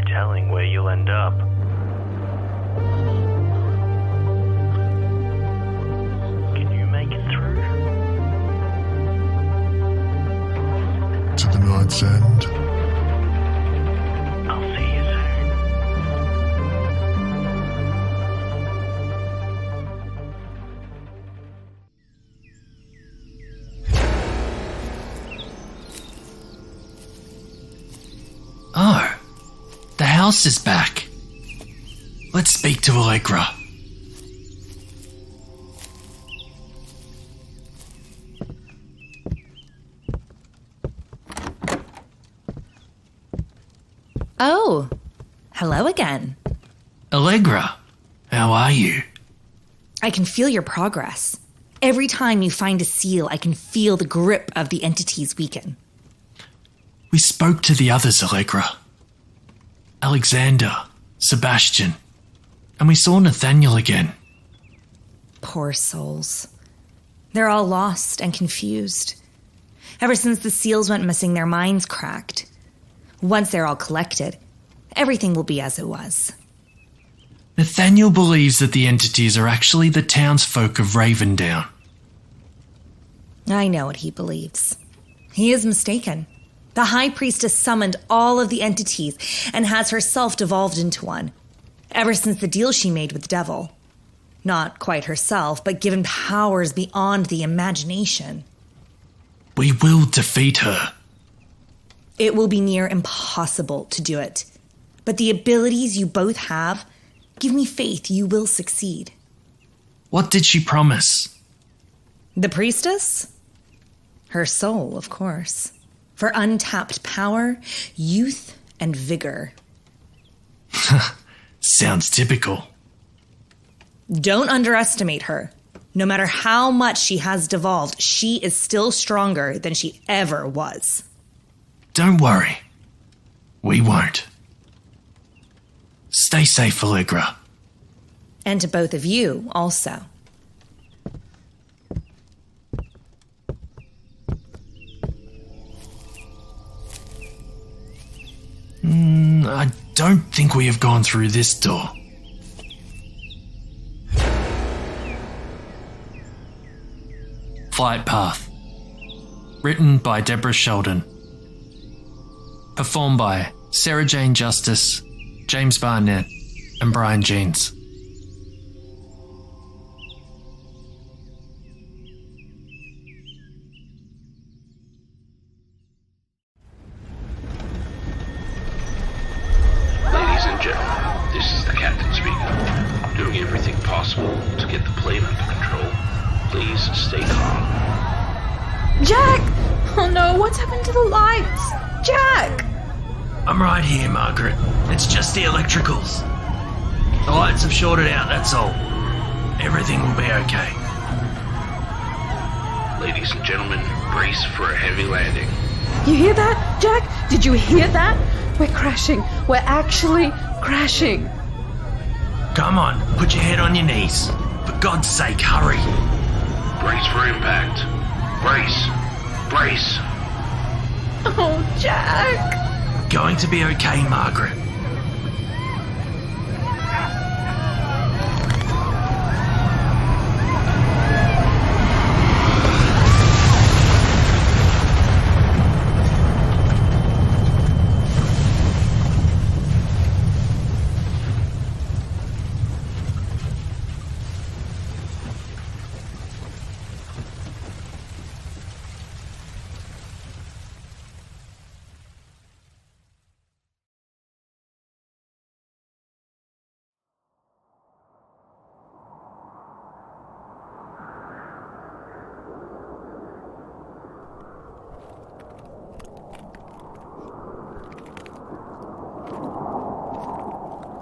telling where you'll end up. Can you make it through? To the night's end. I'll see you soon. Oh, the house is back. Let's speak to Allegra. Oh, hello again. Allegra, how are you? I can feel your progress. Every time you find a seal, I can feel the grip of the entities weaken. We spoke to the others, Allegra. Alexander, Sebastian, and we saw Nathaniel again. Poor souls. They're all lost and confused. Ever since the seals went missing, their minds cracked. Once they're all collected, everything will be as it was. Nathaniel believes that the entities are actually the townsfolk of Ravendown. I know what he believes. He is mistaken. The High Priestess summoned all of the entities and has herself devolved into one, ever since the deal she made with the devil. Not quite herself, but given powers beyond the imagination. We will defeat her. It will be near impossible to do it. But the abilities you both have give me faith you will succeed. What did she promise? The priestess? Her soul, of course. For untapped power, youth, and vigor. Sounds typical. Don't underestimate her. No matter how much she has devolved, she is still stronger than she ever was. Don't worry. We won't. Stay safe, Allegra. And to both of you, also. I don't think we have gone through this door. Flight Path. Written by Deborah Sheldon. Performed by Sarah Jane Justice, James Barnett, and Brian Jeans. Ladies and gentlemen, this is the captain speaking. Doing everything possible to get the plane under control. Please stay calm. Jack! Oh no, what's happened to the lights? Jack! I'm right here, Margaret. It's just the electricals. The lights have shorted out, that's all. Everything will be okay. Ladies and gentlemen, brace for a heavy landing. You hear that, Jack? Did you hear that? We're crashing. We're actually crashing. Come on, put your head on your knees. For God's sake, hurry. Brace for impact. Brace. Brace. Oh, Jack! Going to be okay, Margaret.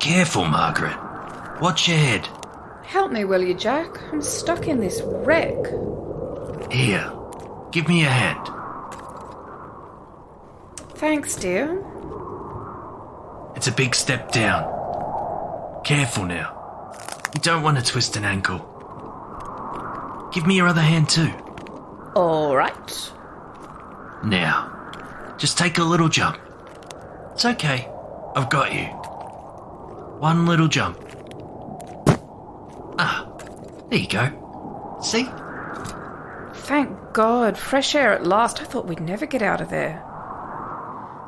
Careful, Margaret. Watch your head. Help me, will you, Jack? I'm stuck in this wreck. Here, give me your hand. Thanks, dear. It's a big step down. Careful now. You don't want to twist an ankle. Give me your other hand too. All right. Now, just take a little jump. It's okay. I've got you. One little jump. Ah, there you go. See? Thank God, fresh air at last. I thought we'd never get out of there.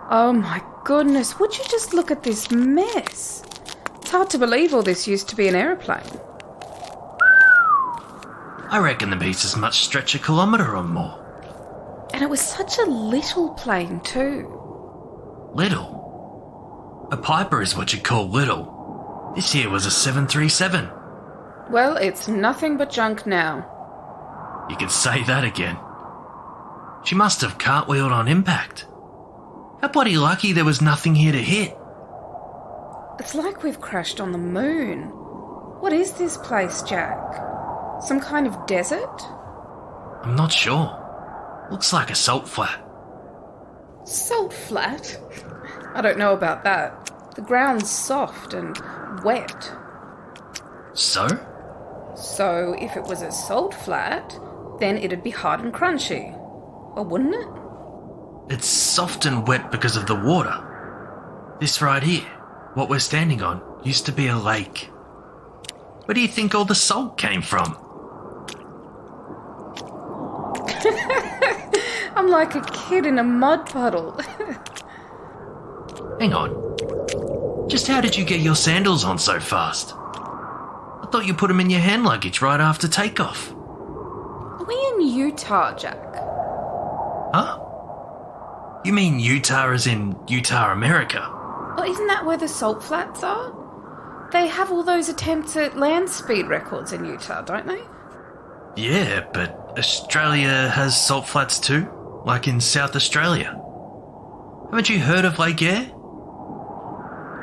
Oh my goodness, would you just look at this mess? It's hard to believe all this used to be an aeroplane. I reckon the beast as much stretch a kilometre or more. And it was such a little plane too. Little? A Piper is what you call little. This here was a 737. Well, it's nothing but junk now. You could say that again. She must have cartwheeled on impact. How bloody lucky there was nothing here to hit. It's like we've crashed on the moon. What is this place, Jack? Some kind of desert? I'm not sure. Looks like a salt flat. Salt flat? I don't know about that. The ground's soft and wet. So? So if it was a salt flat, then it'd be hard and crunchy. Or wouldn't it? It's soft and wet because of the water. This right here, what we're standing on, used to be a lake. Where do you think all the salt came from? I'm like a kid in a mud puddle. Hang on. Just how did you get your sandals on so fast? I thought you put them in your hand luggage right after takeoff. Are we in Utah, Jack? Huh? You mean Utah as in Utah, America? Well, isn't that where the salt flats are? They have all those attempts at land speed records in Utah, don't they? Yeah, but Australia has salt flats too, like in South Australia. Haven't you heard of Lake Eyre?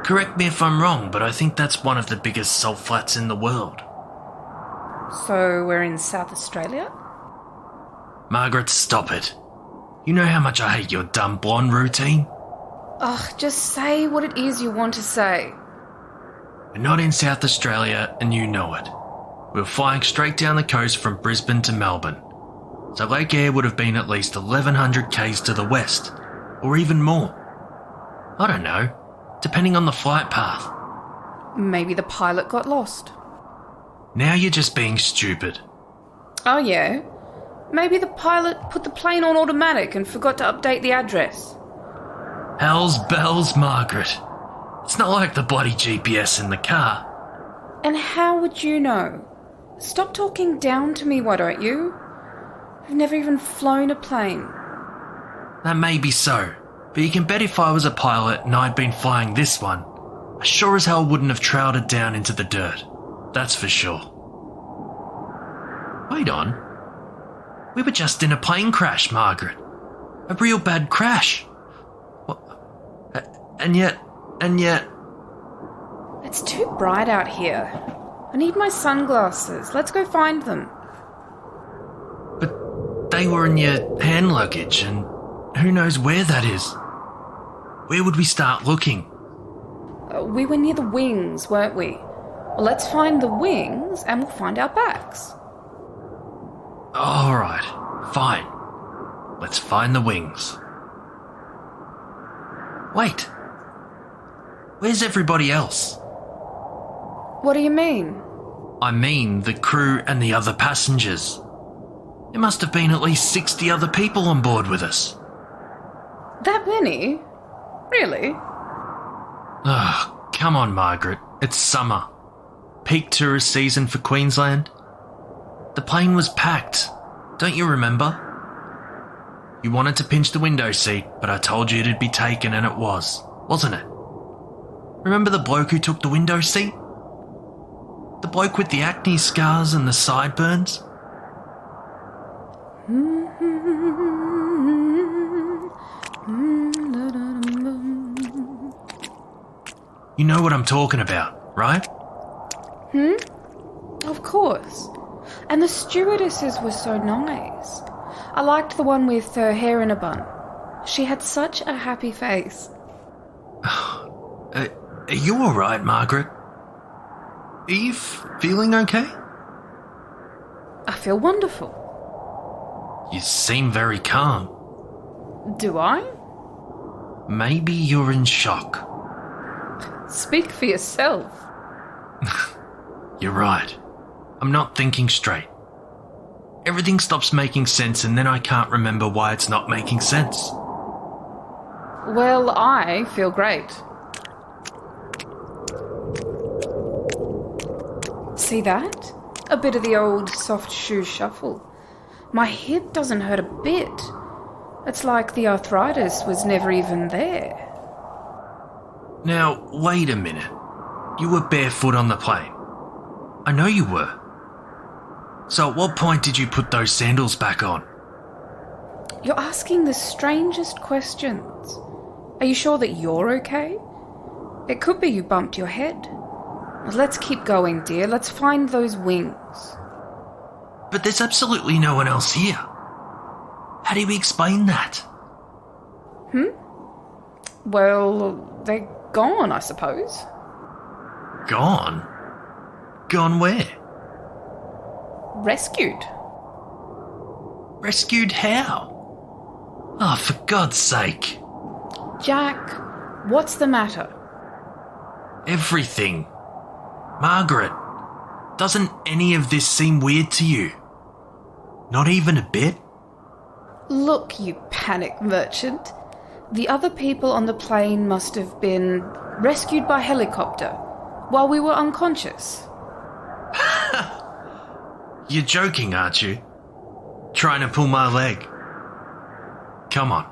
Correct me if I'm wrong, but I think that's one of the biggest salt flats in the world. So we're in South Australia? Margaret, stop it. You know how much I hate your dumb blonde routine? Ugh, just say what it is you want to say. We're not in South Australia, and you know it. We were flying straight down the coast from Brisbane to Melbourne. So Lake Eyre would have been at least 1,100 k's to the west, or even more. I don't know, depending on the flight path. Maybe the pilot got lost. Now you're just being stupid. Oh yeah? Maybe the pilot put the plane on automatic and forgot to update the address. Hell's bells, Margaret. It's not like the bloody GPS in the car. And how would you know? Stop talking down to me, why don't you? I've never even flown a plane. That may be so, but you can bet if I was a pilot and I'd been flying this one, I sure as hell wouldn't have trailed it down into the dirt. That's for sure. Wait on. We were just in a plane crash, Margaret. A real bad crash. What? And yet... It's too bright out here. I need my sunglasses. Let's go find them. But they were in your hand luggage, and who knows where that is? Where would we start looking? We were near the wings, weren't we? Well, let's find the wings and we'll find our backs. All right, fine. Let's find the wings. Wait. Where's everybody else? What do you mean? I mean the crew and the other passengers. There must have been at least 60 other people on board with us. That many? Really? Ugh, come on, Margaret. It's summer. Peak tourist season for Queensland. The plane was packed. Don't you remember? You wanted to pinch the window seat, but I told you it'd be taken, and it was, wasn't it? Remember the bloke who took the window seat? The bloke with the acne scars and the sideburns? You know what I'm talking about, right? Of course. And the stewardesses were so nice. I liked the one with her hair in a bun. She had such a happy face. Are you alright, Margaret? Are you feeling okay? I feel wonderful. You seem very calm. Do I? Maybe you're in shock. Speak for yourself. You're right. I'm not thinking straight. Everything stops making sense and then I can't remember why it's not making sense. Well, I feel great. See that? A bit of the old soft shoe shuffle. My hip doesn't hurt a bit. It's like the arthritis was never even there. Now, wait a minute. You were barefoot on the plane. I know you were. So at what point did you put those sandals back on? You're asking the strangest questions. Are you sure that you're okay? It could be you bumped your head. Let's keep going, dear. Let's find those wings. But there's absolutely no one else here. How do we explain that? Well, they're gone, I suppose. Gone? Gone where? Rescued. Rescued how? Oh, for God's sake. Jack, what's the matter? Everything. Margaret, doesn't any of this seem weird to you? Not even a bit? Look, you panic merchant. The other people on the plane must have been rescued by helicopter while we were unconscious. You're joking, aren't you? Trying to pull my leg. Come on.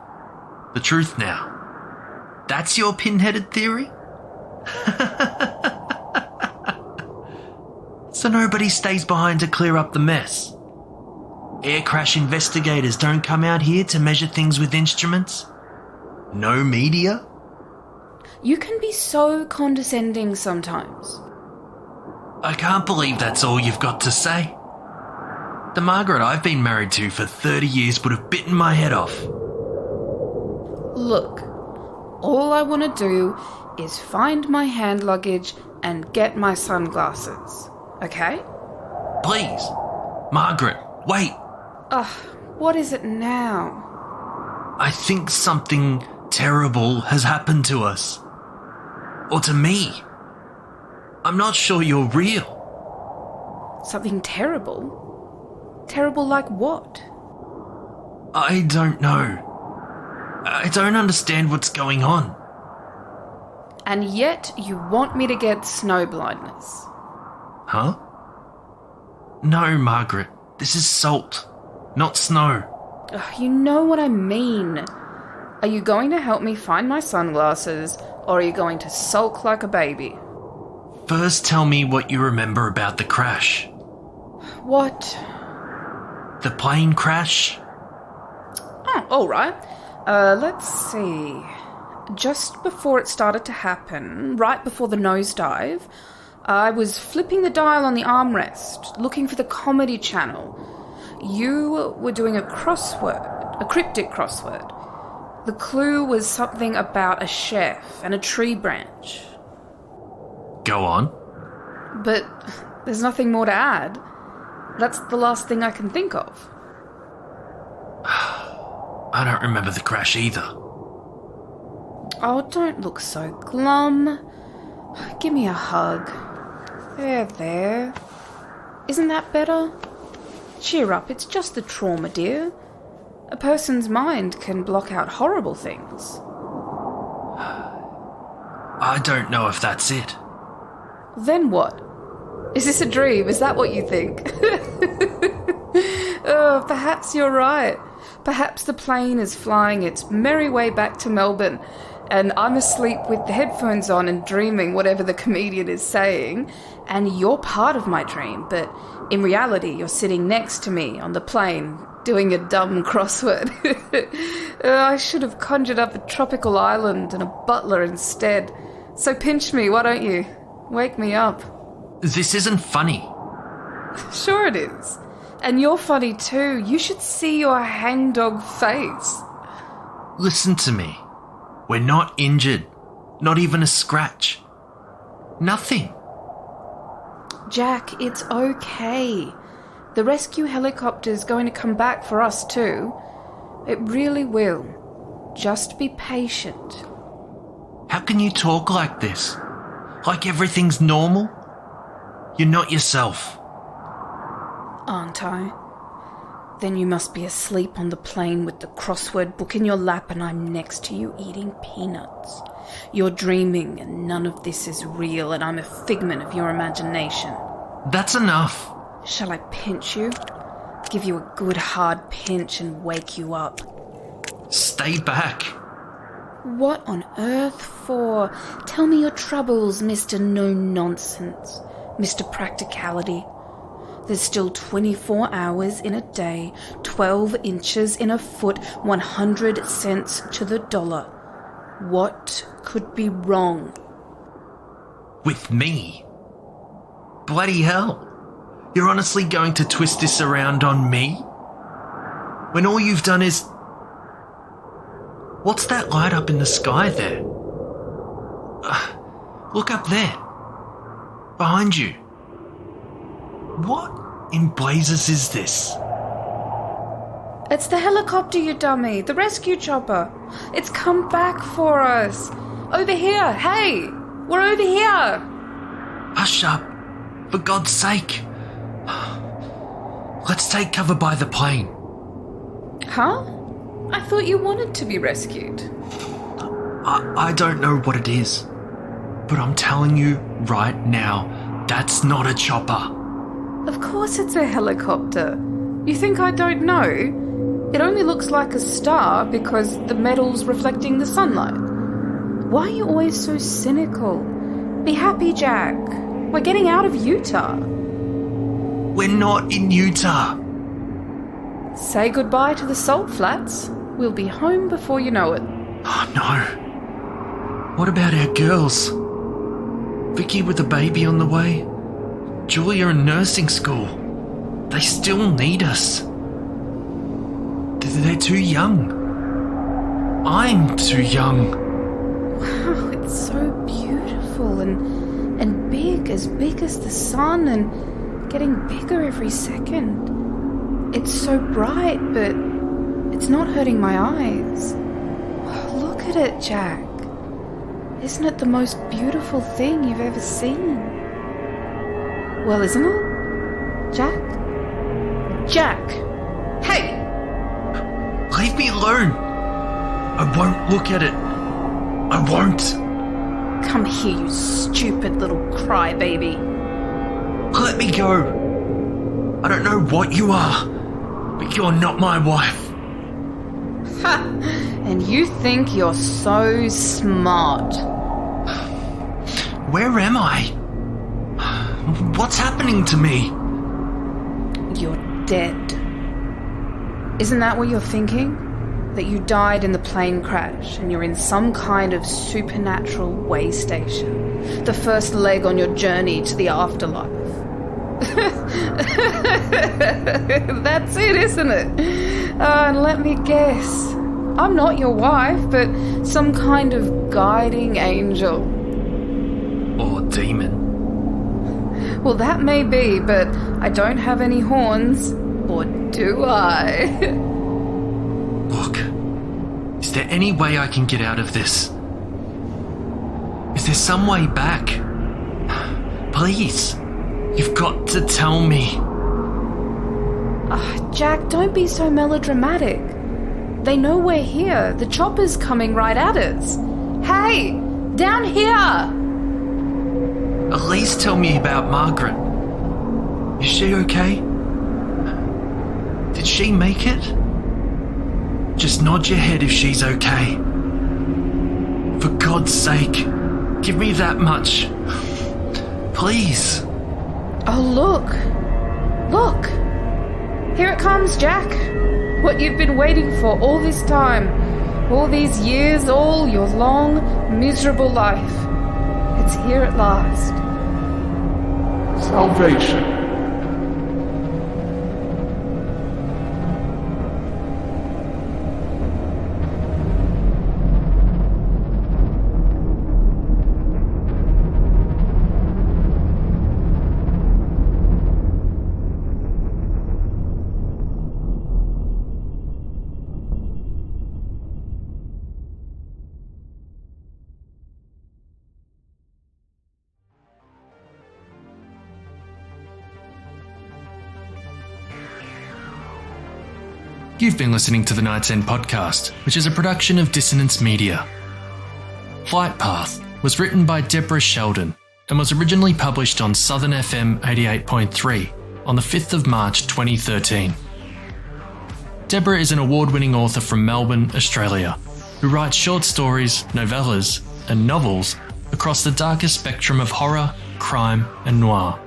The truth now. That's your pin-headed theory? So nobody stays behind to clear up the mess? Air crash investigators don't come out here to measure things with instruments? No media? You can be so condescending sometimes. I can't believe that's all you've got to say. The Margaret I've been married to for 30 years would have bitten my head off. Look, all I want to do is find my hand luggage and get my sunglasses, okay? Please. Margaret, wait. What is it now? I think something terrible has happened to us. Or to me. I'm not sure you're real. Something terrible? Terrible like what? I don't know. I don't understand what's going on. And yet you want me to get snow blindness. Huh? No, Margaret. This is salt, not snow. You know what I mean. Are you going to help me find my sunglasses, or are you going to sulk like a baby? First tell me what you remember about the crash. What? The plane crash? Oh, all right. Let's see. Just before it started to happen, right before the nosedive, I was flipping the dial on the armrest, looking for the comedy channel. You were doing a crossword, a cryptic crossword. The clue was something about a chef and a tree branch. Go on. But there's nothing more to add. That's the last thing I can think of. I don't remember the crash either. Oh, don't look so glum. Give me a hug. There. Isn't that better? Cheer up, it's just the trauma, dear. A person's mind can block out horrible things. I don't know if that's it. Then what? Is this a dream? Is that what you think? Oh, perhaps you're right. Perhaps the plane is flying its merry way back to Melbourne, and I'm asleep with the headphones on and dreaming whatever the comedian is saying, and you're part of my dream, but in reality you're sitting next to me on the plane doing a dumb crossword. I should have conjured up a tropical island and a butler instead. So pinch me, why don't you? Wake me up. This isn't funny. Sure it is. And you're funny too. You should see your hangdog face. Listen to me. We're not injured. Not even a scratch. Nothing. Jack, it's okay. The rescue helicopter's going to come back for us too. It really will. Just be patient. How can you talk like this? Like everything's normal? You're not yourself. Aren't I? Then you must be asleep on the plane with the crossword book in your lap and I'm next to you eating peanuts. You're dreaming and none of this is real and I'm a figment of your imagination. That's enough. Shall I pinch you? Give you a good hard pinch and wake you up. Stay back. What on earth for? Tell me your troubles, Mr. No-Nonsense, Mr. Practicality. There's still 24 hours in a day, 12 inches in a foot, 100 cents to the dollar. What could be wrong? With me? Bloody hell. You're honestly going to twist this around on me? When all you've done is... What's that light up in the sky there? Look up there. Behind you. What in blazes is this? It's the helicopter, you dummy. The rescue chopper. It's come back for us. Over here. Hey, we're over here. Hush up. For God's sake. Let's take cover by the plane. Huh? I thought you wanted to be rescued. I don't know what it is, but I'm telling you right now, that's not a chopper. Of course it's a helicopter. You think I don't know? It only looks like a star because the metal's reflecting the sunlight. Why are you always so cynical? Be happy, Jack. We're getting out of Utah. We're not in Utah. Say goodbye to the salt flats. We'll be home before you know it. Oh no. What about our girls? Vicky with a baby on the way? Julia in nursing school? They still need us. They're too young. I'm too young. Wow, it's so beautiful and big as the sun and getting bigger every second. It's so bright, but it's not hurting my eyes. Oh, look at it, Jack. Isn't it the most beautiful thing you've ever seen? Well, isn't it? Jack? Jack! Hey! Leave me alone. I won't look at it. I won't. Come here, you stupid little crybaby. Let me go. I don't know what you are, but you're not my wife. Ha! And you think you're so smart. Where am I? What's happening to me? You're dead. Isn't that what you're thinking? That you died in the plane crash and you're in some kind of supernatural way station. The first leg on your journey to the afterlife. That's it, isn't it? And let me guess. I'm not your wife, but some kind of guiding angel. Or demon. Well, that may be, but I don't have any horns. Or do I? Look, is there any way I can get out of this? Is there some way back? Please, you've got to tell me. Jack, don't be so melodramatic. They know we're here. The chopper's coming right at us. Hey, down here! At least tell me about Margaret. Is she okay? Did she make it? Just nod your head if she's okay. For God's sake, give me that much. Please. Oh, look. Look. Here it comes, Jack. What you've been waiting for all this time. All these years, all your long, miserable life. It's here at last. Salvation. You've been listening to the Night's End podcast, which is a production of Dissonance Media. Flight Path was written by Deborah Sheldon and was originally published on SouthernFM 88.3 on the 5th of March 2013. Deborah is an award-winning author from Melbourne, Australia, who writes short stories, novellas, and novels across the darkest spectrum of horror, crime, and noir.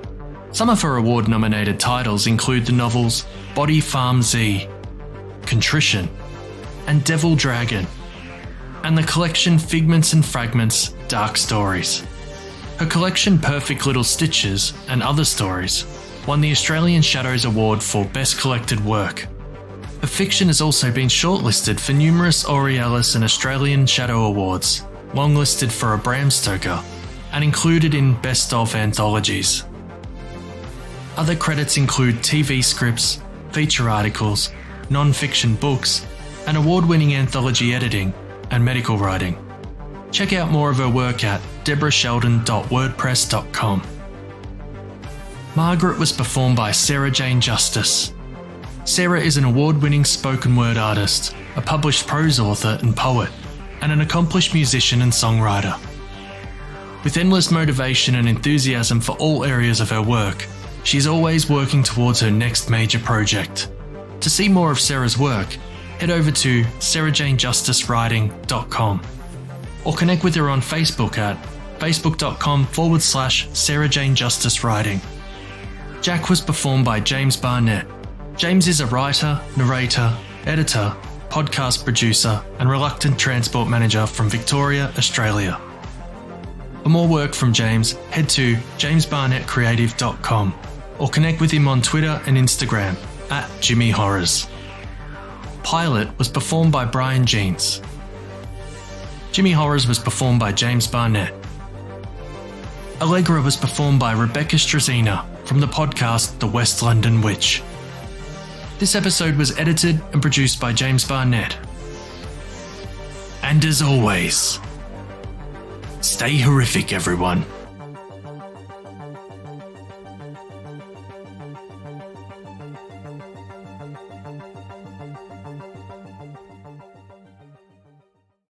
Some of her award-nominated titles include the novels Body Farm Z, Contrition, and Devil Dragon, and the collection Figments and Fragments, Dark Stories. Her collection Perfect Little Stitches and Other Stories won the Australian Shadows Award for Best Collected Work. Her fiction has also been shortlisted for numerous Aurealis and Australian Shadow Awards, longlisted for a Bram Stoker, and included in Best of Anthologies. Other credits include TV scripts, feature articles, non-fiction books, and award-winning anthology editing and medical writing. Check out more of her work at deborahsheldon.wordpress.com. Margaret was performed by Sarah Jane Justice. Sarah is an award-winning spoken word artist, a published prose author and poet, and an accomplished musician and songwriter. With endless motivation and enthusiasm for all areas of her work, she's always working towards her next major project. To see more of Sarah's work, head over to sarahjanejusticewriting.com or connect with her on Facebook at facebook.com/sarahjanejusticewriting. Jack was performed by James Barnett. James is a writer, narrator, editor, podcast producer, and reluctant transport manager from Victoria, Australia. For more work from James, head to jamesbarnettcreative.com or connect with him on Twitter and Instagram at Jimmy Horrors. Pilot was performed by Brian Jeans. Jimmy Horrors was performed by James Barnett. Allegra was performed by Rebecca Struzina from the podcast The West London Witch. This episode was edited and produced by James Barnett. And as always, stay horrific, everyone.